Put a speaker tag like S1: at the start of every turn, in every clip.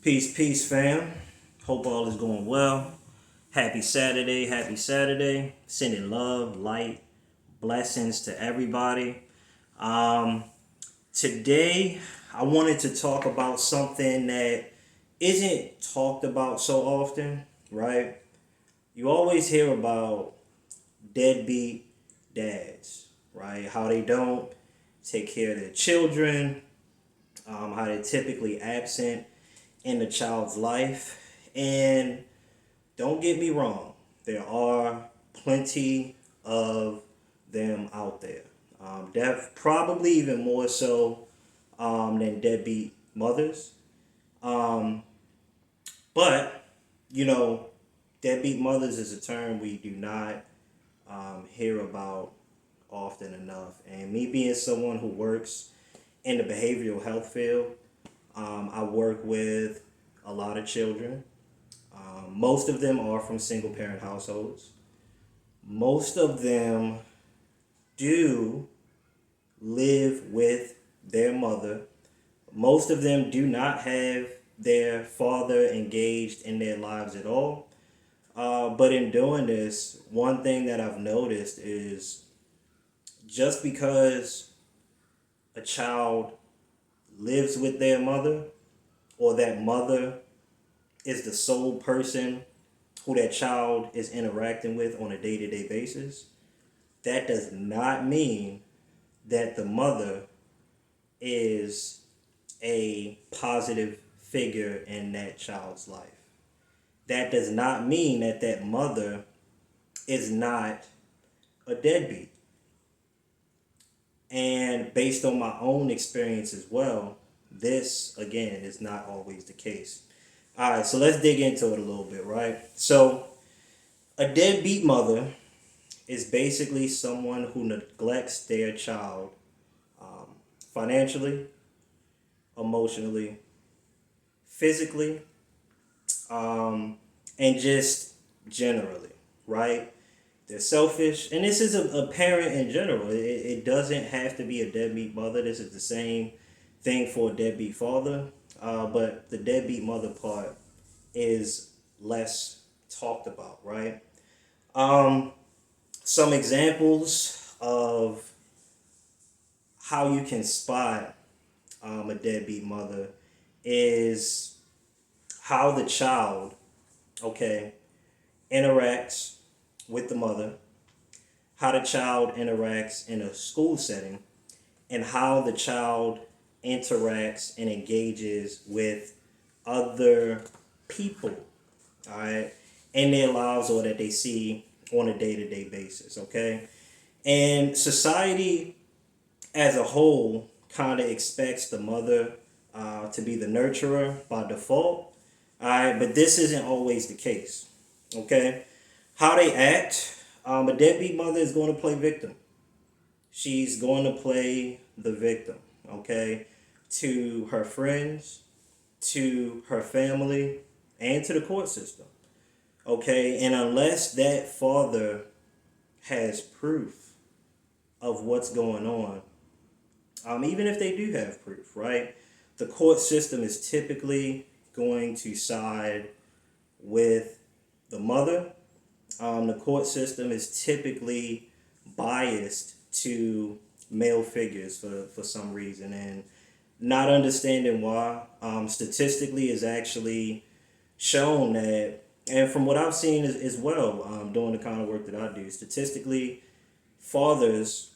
S1: Peace, peace, fam. Hope all is going well. Happy Saturday, happy Saturday. Sending love, light, blessings to everybody. Um, Today, I wanted to talk about something that isn't talked about so often, right? You always hear about deadbeat dads, right? How they don't take care of their children, how they're typically absent in the child's life. And don't get me wrong, there are plenty of them out there. Probably even more so than deadbeat mothers. Um, but, you know, deadbeat mothers is a term we do not hear about often enough. And me being someone who works in the behavioral health field, I work with a lot of children. Most of them are from single parent households. Most of them do live with their mother. Most of them do not have their father engaged in their lives at all. But in doing this, one thing that I've noticed is just because a child lives with their mother, or that mother is the sole person who that child is interacting with on a day to day basis, that does not mean that the mother is a positive figure in that child's life. That does not mean that that mother is not a deadbeat. And based on my own experience as well, this again is not always the case. All right, so let's dig into it a little bit, right? So, a deadbeat mother is basically someone who neglects their child financially, emotionally, physically, and just generally, right? They're selfish, and this is a parent in general. It doesn't have to be a deadbeat mother. This is the same thing for a deadbeat father, but the deadbeat mother part is less talked about, right? Um, some examples of how you can spot a deadbeat mother is how the child, okay, interacts with the mother, how the child interacts in a school setting, and how the child interacts and engages with other people, all right, in their lives or that they see on a day to day basis, okay? And society as a whole kind of expects the mother to be the nurturer by default. All right, but this isn't always the case. Okay, how they act. A deadbeat mother is going to play victim. She's going to play the victim. Okay, to her friends, to her family, and to the court system. Okay, and unless that father has proof of what's going on, even if they do have proof, right? The court system is typically going to side with the mother. The court system is typically biased to male figures for some reason, and not understanding why. Statistically, is actually shown that, and from what I've seen as well, doing the kind of work that I do, statistically, fathers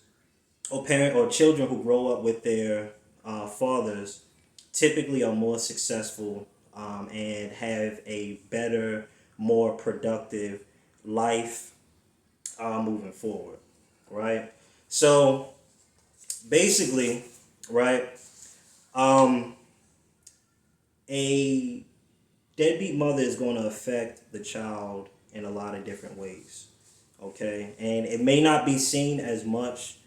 S1: or parent or children who grow up with their fathers typically are more successful and have a better, more productive life moving forward, right? So basically, right, um, a deadbeat mother is going to affect the child in a lot of different ways, okay? And it may not be seen as much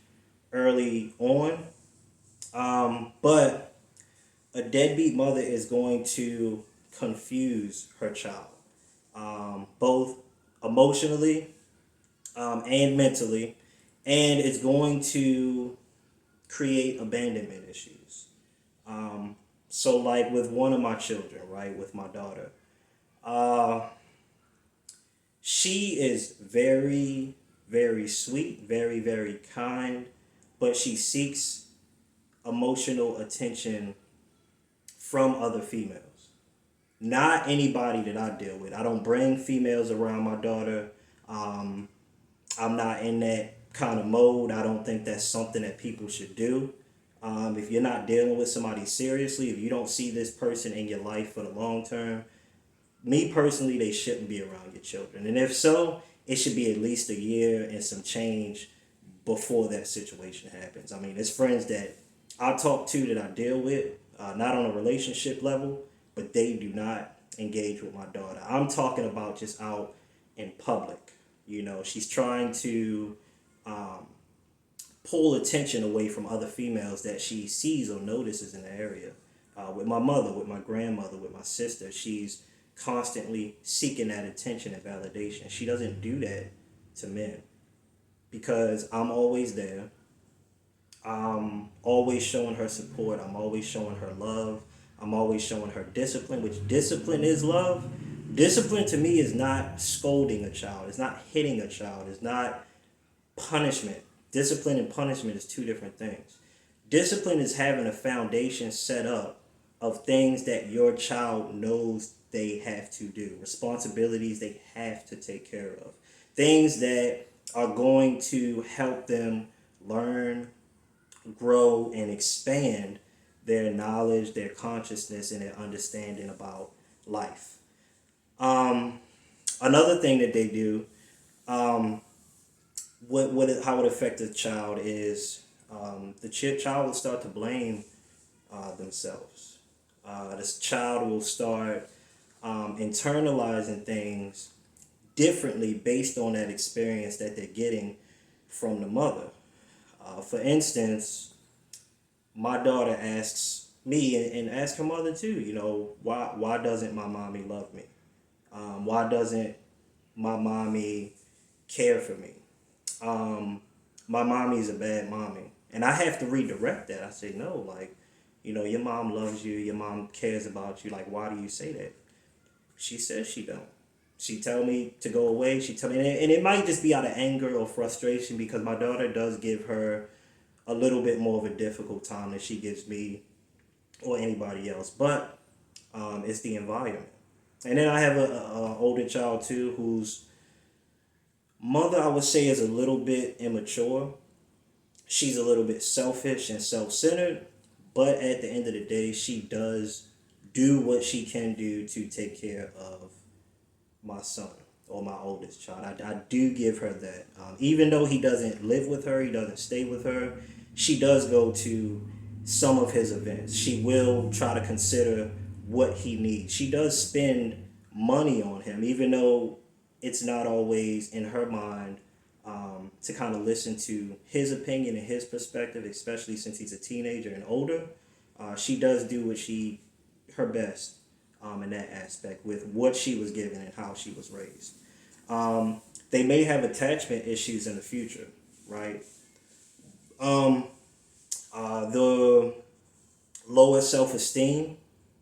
S1: early on, but a deadbeat mother is going to confuse her child, both emotionally and mentally, and it's going to create abandonment issues. So like with one of my children, right, with my daughter, uh, she is very, very sweet, very, very kind, but she seeks emotional attention from other females. Not anybody that I deal with. I don't bring females around my daughter. Um, I'm not in that kind of mode. I don't think that's something that people should do. If you're not dealing with somebody seriously, if you don't see this person in your life for the long term, me personally, they shouldn't be around your children. And if so, it should be at least a year and some change before that situation happens. I mean, there's friends that I talk to that I deal with, not on a relationship level, but they do not engage with my daughter. I'm talking about just out in public. You know, she's trying to um, pull attention away from other females that she sees or notices in the area. With my mother, with my grandmother, with my sister, she's constantly seeking that attention and validation. She doesn't do that to men because I'm always there. I'm always showing her support. I'm always showing her love. I'm always showing her discipline, which discipline is love. Discipline to me is not scolding a child. It's not hitting a child. It's not punishment. Discipline and punishment is two different things. Discipline is having a foundation set up of things that your child knows they have to do, responsibilities they have to take care of, things that are going to help them learn, grow, and expand their knowledge, their consciousness, and their understanding about life. Um, Another thing that they do, um, how it affects a child is the child will start to blame themselves. This child will start internalizing things differently based on that experience that they're getting from the mother. For instance, my daughter asks me and asks her mother too. You know, why doesn't my mommy love me? Why doesn't my mommy care for me? Um, my mommy's a bad mommy, and I have to redirect that. I say no, like, you know, your mom loves you. Your mom cares about you. Like, why do you say that? She says she don't. She tell me to go away. She tell me, and it might just be out of anger or frustration because my daughter does give her a little bit more of a difficult time than she gives me or anybody else. But it's the environment. And then I have a older child too, whose mother I would say is a little bit immature. She's a little bit selfish and self-centered, but at the end of the day, she does do what she can do to take care of my son or my oldest child. I do give her that. Even though he doesn't live with her, he doesn't stay with her, she does go to some of his events. She will try to consider what he needs. She does spend money on him, even though it's not always in her mind to kind of listen to his opinion and his perspective, especially since he's a teenager and older. She does do her best in that aspect with what she was given and how she was raised. They may have attachment issues in the future, right? Um, the lower self esteem,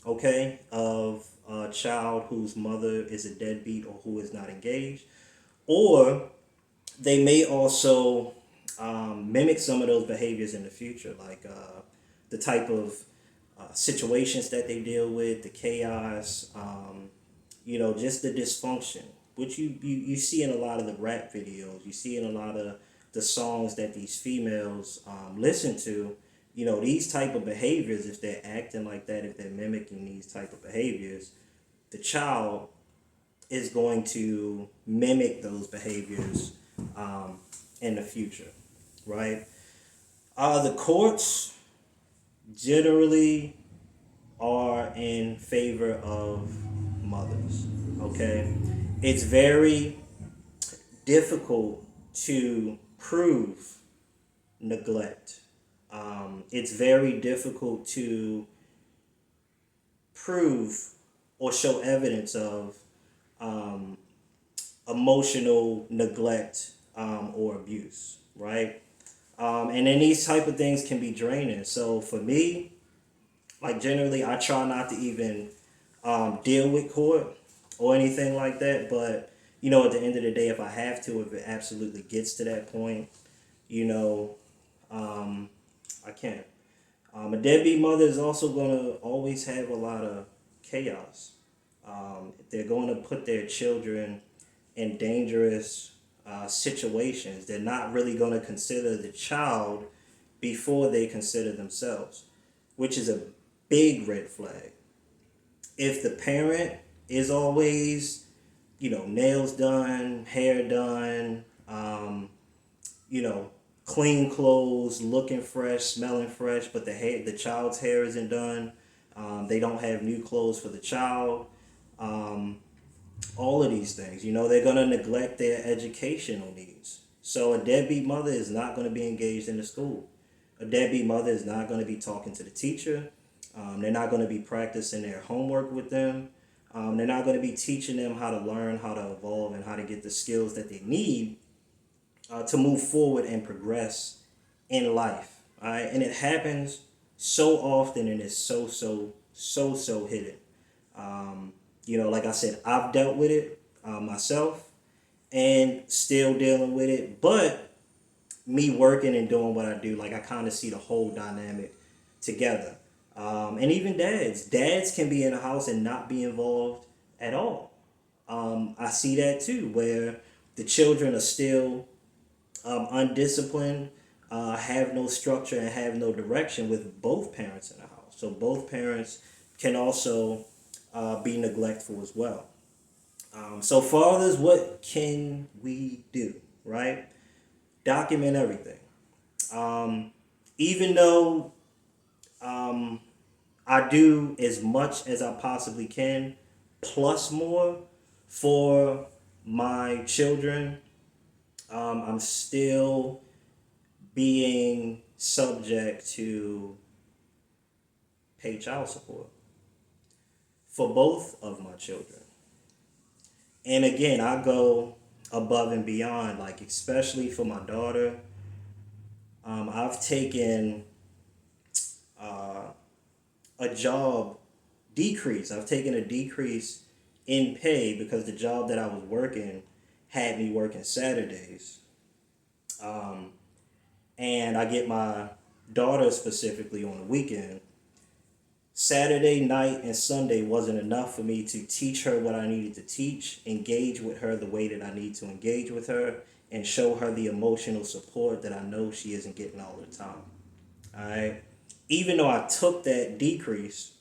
S1: okay, of a child whose mother is a deadbeat or who is not engaged, or they may also mimic some of those behaviors in the future, like the type of situations that they deal with, the chaos, you know, just the dysfunction, which you see in a lot of the rap videos, you see in a lot of the songs that these females listen to. You know, these type of behaviors, if they're acting like that, if they're mimicking these type of behaviors, the child is going to mimic those behaviors in the future, right? The courts generally are in favor of mothers, okay? It's very difficult to prove neglect. It's very difficult to prove or show evidence of um, emotional neglect or abuse, right? And then these type of things can be draining. So for me, Like generally, I try not to even deal with court or anything like that. But you know, at the end of the day, if I have to, if it absolutely gets to that point, you know, um, I can. A deadbeat mother is also going to always have a lot of chaos. They're going to put their children in dangerous situations. They're not really going to consider the child before they consider themselves, which is a big red flag. If the parent is always, you know, nails done, hair done, you know, clean clothes, looking fresh, smelling fresh, but the child's hair isn't done. They don't have new clothes for the child. Um, all of these things, you know, they're gonna neglect their educational needs. So a deadbeat mother is not going to be engaged in the school. A deadbeat mother is not going to be talking to the teacher. They're not going to be practicing their homework with them. They're not going to be teaching them how to learn, how to evolve, and how to get the skills that they need to move forward and progress in life. All right, and it happens so often, and it's so hidden. You know, like I said, I've dealt with it myself, and still dealing with it. But me working and doing what I do, like I kind of see the whole dynamic together. And even dads can be in a house and not be involved at all. I see that too, where the children are still undisciplined, have no structure, and have no direction with both parents in the house. So both parents can also be neglectful as well. So fathers, what can we do, right? Document everything. Um, Even though I do as much as I possibly can, plus more for my children, I'm still being subject to pay child support for both of my children. And again, I go above and beyond, like especially for my daughter. I've taken a job decrease. I've taken a decrease in pay because the job that I was working had me working Saturdays. And I get my daughter specifically on the weekend. Saturday night and Sunday wasn't enough for me to teach her what I needed to teach, engage with her the way that I need to engage with her, and show her the emotional support that I know she isn't getting all the time. All right. Even though I took that decrease,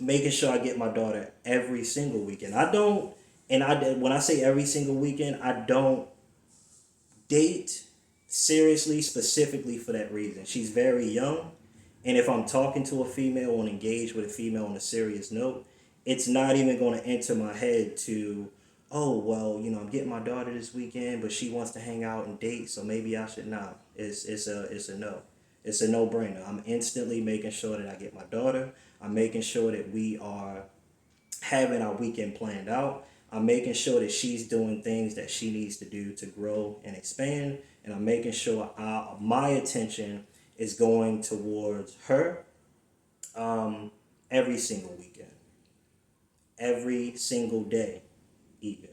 S1: making sure I get my daughter every single weekend. I don't, and when I say every single weekend, I don't date seriously specifically for that reason. She's very young, and if I'm talking to a female and engage with a female on a serious note, it's not even going to enter my head to, oh well, you know, I'm getting my daughter this weekend, but she wants to hang out and date, so maybe I should not. It's a no. It's a no brainer. I'm instantly making sure that I get my daughter. I'm making sure that we are having our weekend planned out. I'm making sure that she's doing things that she needs to do to grow and expand. And I'm making sure my attention is going towards her every single weekend, every single day, even.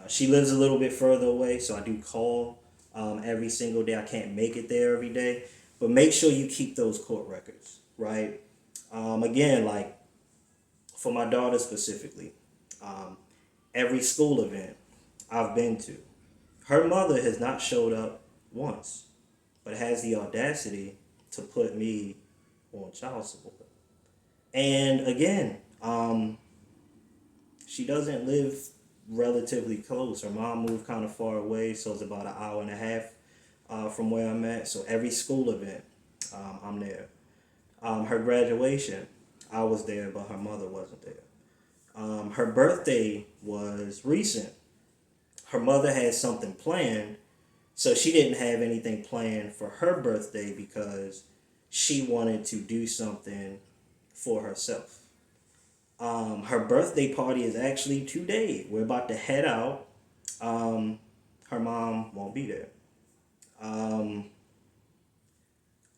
S1: She lives a little bit further away, so I do call every single day. I can't make it there every day, but make sure you keep those court records, right? Again, like for my daughter specifically, um, every school event I've been to, her mother has not showed up once, but has the audacity to put me on child support. And again, she doesn't live relatively close. Her mom moved kind of far away, so it's about an hour and a half from where I'm at. So every school event, I'm there. Her graduation, I was there, but her mother wasn't there. Her birthday was recent. Her mother had something planned, so she didn't have anything planned for her birthday because she wanted to do something for herself. Her birthday party is actually today. We're about to head out. Um, Her mom won't be there. Um,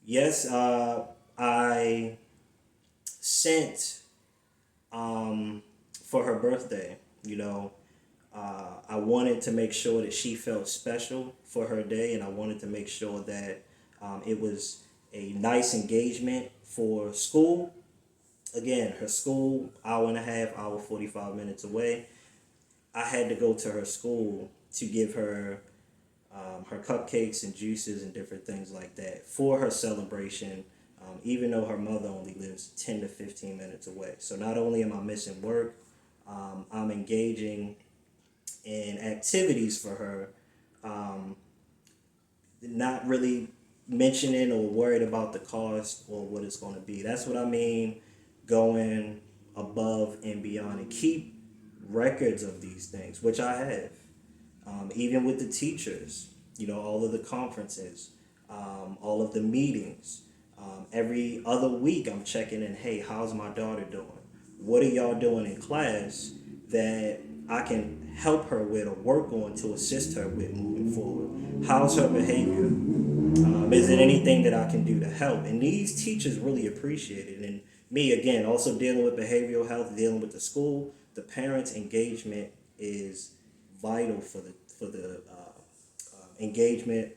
S1: yes, I sent for her birthday. I wanted to make sure that she felt special for her day, and I wanted to make sure that it was a nice engagement for school. Again, her school, hour and a half, hour 45 minutes away. I had to go to her school to give her her cupcakes and juices and different things like that for her celebration, even though her mother only lives 10 to 15 minutes away. So not only am I missing work, I'm engaging in activities for her, not really mentioning or worried about the cost or what it's going to be. That's what I mean, going above and beyond, and keep records of these things, which I have. Even with the teachers, all of the conferences, all of the meetings. Every other week, I'm checking in. Hey, how's my daughter doing? What are y'all doing in class that I can help her with or work on to assist her with moving forward? How's her behavior? Is it anything that I can do to help? And these teachers really appreciate it. And me, again, also dealing with behavioral health, dealing with the school, the parents' engagement is vital for the engagement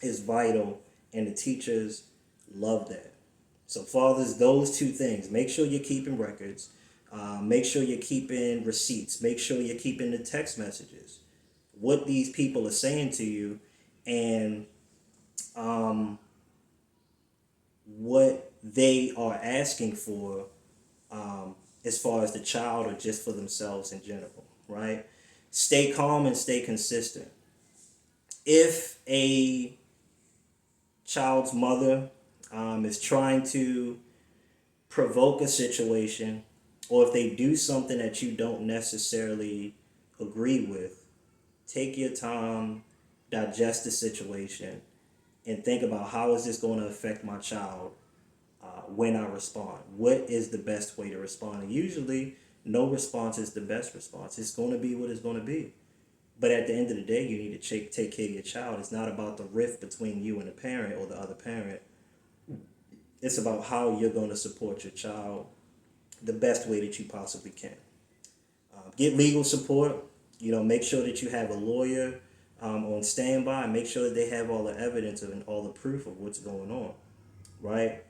S1: is vital, and the teachers love that. So fathers, those two things: make sure you're keeping records, make sure you're keeping receipts, make sure you're keeping the text messages, what these people are saying to you, and um, what they are asking for, as far as the child or just for themselves in general, right? Stay calm and stay consistent. If a child's mother is trying to provoke a situation, or if they do something that you don't necessarily agree with, take your time, digest the situation, and think about how is this going to affect my child when I respond. What is the best way to respond? And usually, no response is the best response. It's going to be what it's going to be. But at the end of the day, you need to take care of your child. It's not about the rift between you and the parent or the other parent. It's about how you're going to support your child the best way that you possibly can. Get legal support. Make sure that you have a lawyer on standby, and make sure that they have all the evidence and all the proof of what's going on, right?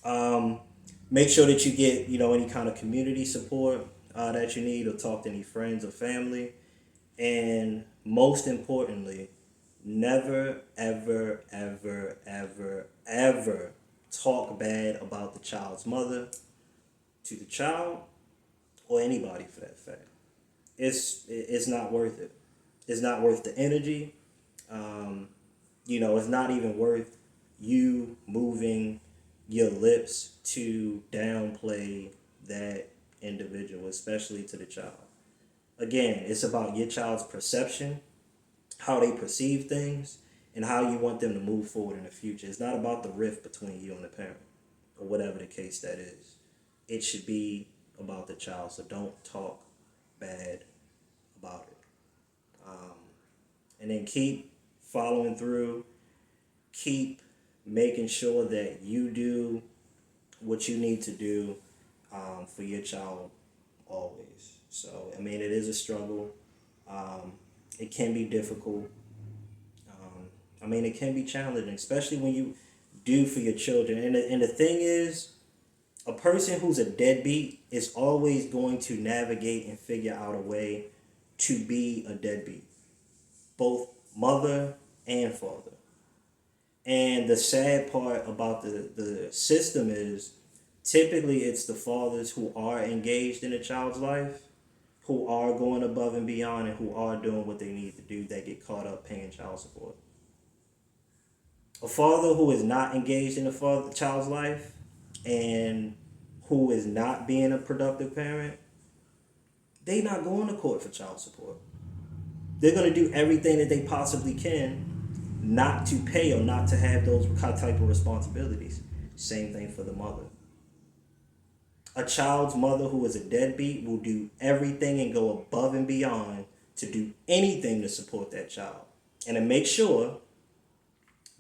S1: Um, Make sure that you get any kind of community support that you need, or talk to any friends or family. And most importantly, never, ever, ever, ever, ever talk bad about the child's mother to the child, or anybody for that fact. It's not worth it. It's not worth the energy. It's not even worth you moving your lips to downplay that individual, especially to the child. Again, it's about your child's perception, how they perceive things, and how you want them to move forward in the future. It's not about the rift between you and the parent, or whatever the case that is. It should be about the child, so don't talk bad about it. And then keep following through, keep making sure that you do what you need to do for your child always. So, it is a struggle. It can be difficult. It can be challenging, especially when you do for your children. And the thing is, a person who's a deadbeat is always going to navigate and figure out a way to be a deadbeat, both mother and father. And the sad part about the system is, typically it's the fathers who are engaged in a child's life, who are going above and beyond, and who are doing what they need to do, that get caught up paying child support. A father who is not engaged in the child's life, and who is not being a productive parent, they not going to court for child support. They're going to do everything that they possibly can not to pay, or not to have those type of responsibilities. Same thing for the mother. A child's mother who is a deadbeat will do everything and go above and beyond to do anything to support that child, and to make sure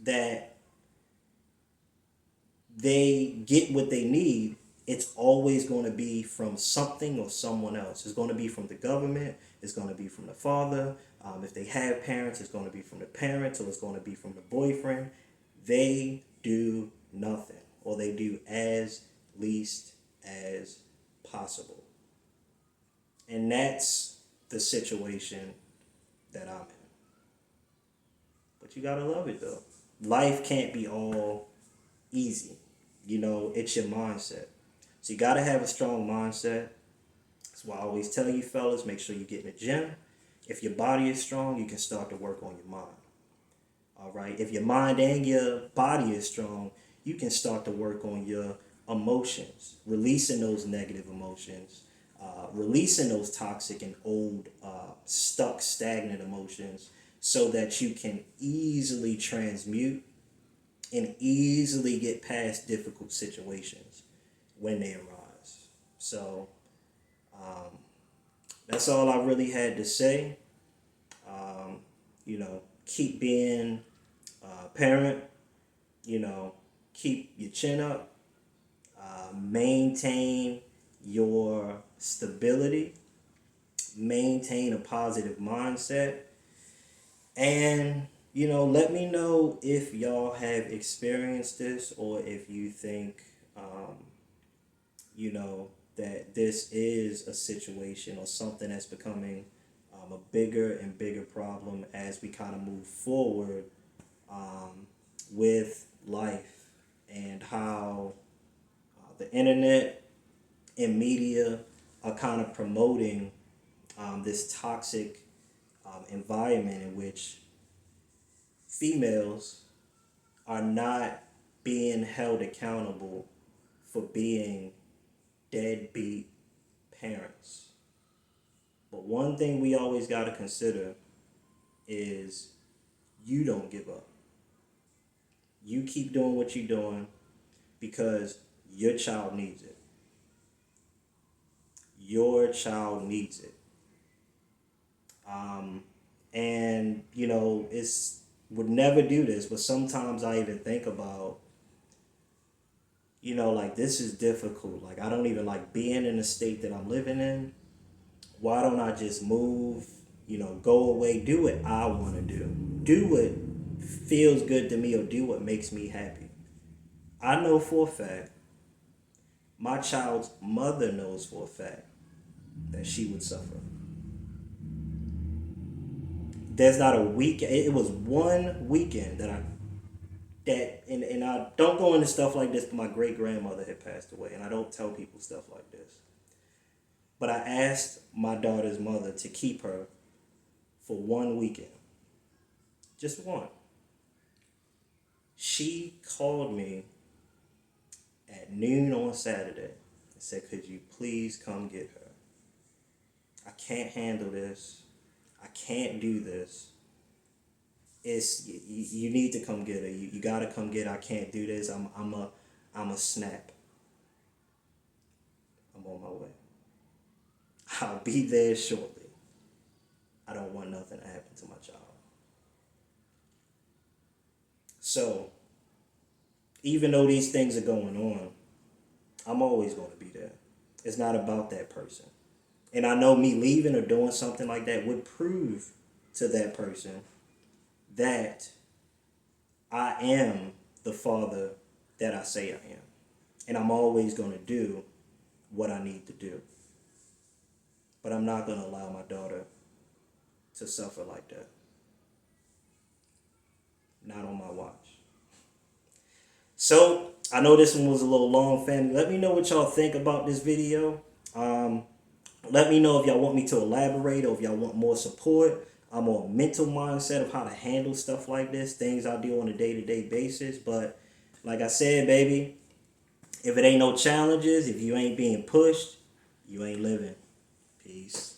S1: that they get what they need it's always going to be from something or someone else. It's going to be from the government. It's going to be from the father. If they have parents, it's going to be from the parents, or it's going to be from the boyfriend. They do nothing, or they do as least as possible. And that's the situation that I'm in. But you gotta love it though. Life can't be all easy. It's your mindset. So you gotta have a strong mindset. That's why I always tell you fellas, make sure you get in the gym. If your body is strong, you can start to work on your mind. All right. If your mind and your body is strong, you can start to work on your emotions, releasing those negative emotions, releasing those toxic and old, stuck, stagnant emotions, so that you can easily transmute and easily get past difficult situations when they arise. So that's all I really had to say. Keep being a parent, keep your chin up, maintain your stability, maintain a positive mindset, and let me know if y'all have experienced this, or if you think that this is a situation or something that's becoming a bigger and bigger problem as we kind of move forward with life, and how the internet and media are kind of promoting this toxic environment in which females are not being held accountable for being deadbeat parents. But one thing we always got to consider is you don't give up. You keep doing what you're doing because your child needs it. Your child needs it. And it's would never do this, but sometimes I even think about, like, this is difficult. Like, I don't even like being in the state that I'm living in. Why don't I just move, go away, do what I want to do what feels good to me, or do what makes me happy. I know for a fact, my child's mother knows for a fact that she would suffer. There's not a week. It was one weekend and I don't go into stuff like this, but my great grandmother had passed away, and I don't tell people stuff like this. But I asked my daughter's mother to keep her for one weekend. Just one. She called me at noon on Saturday and said, "Could you please come get her? I can't handle this. I can't do this. You need to come get her. You gotta come get her. I can't do this. I'm a snap. I'm on my way. I'll be there shortly. I don't want nothing to happen to my child." So, even though these things are going on, I'm always going to be there. It's not about that person. And I know me leaving or doing something like that would prove to that person that I am the father that I say I am. And I'm always going to do what I need to do. But I'm not going to allow my daughter to suffer like that. Not on my watch. So, I know this one was a little long, family. Let me know what y'all think about this video. Let me know if y'all want me to elaborate, or if y'all want more support. I'm on a mental mindset of how to handle stuff like this, things I do on a day-to-day basis. But like I said, baby, if it ain't no challenges, if you ain't being pushed, you ain't living. Peace.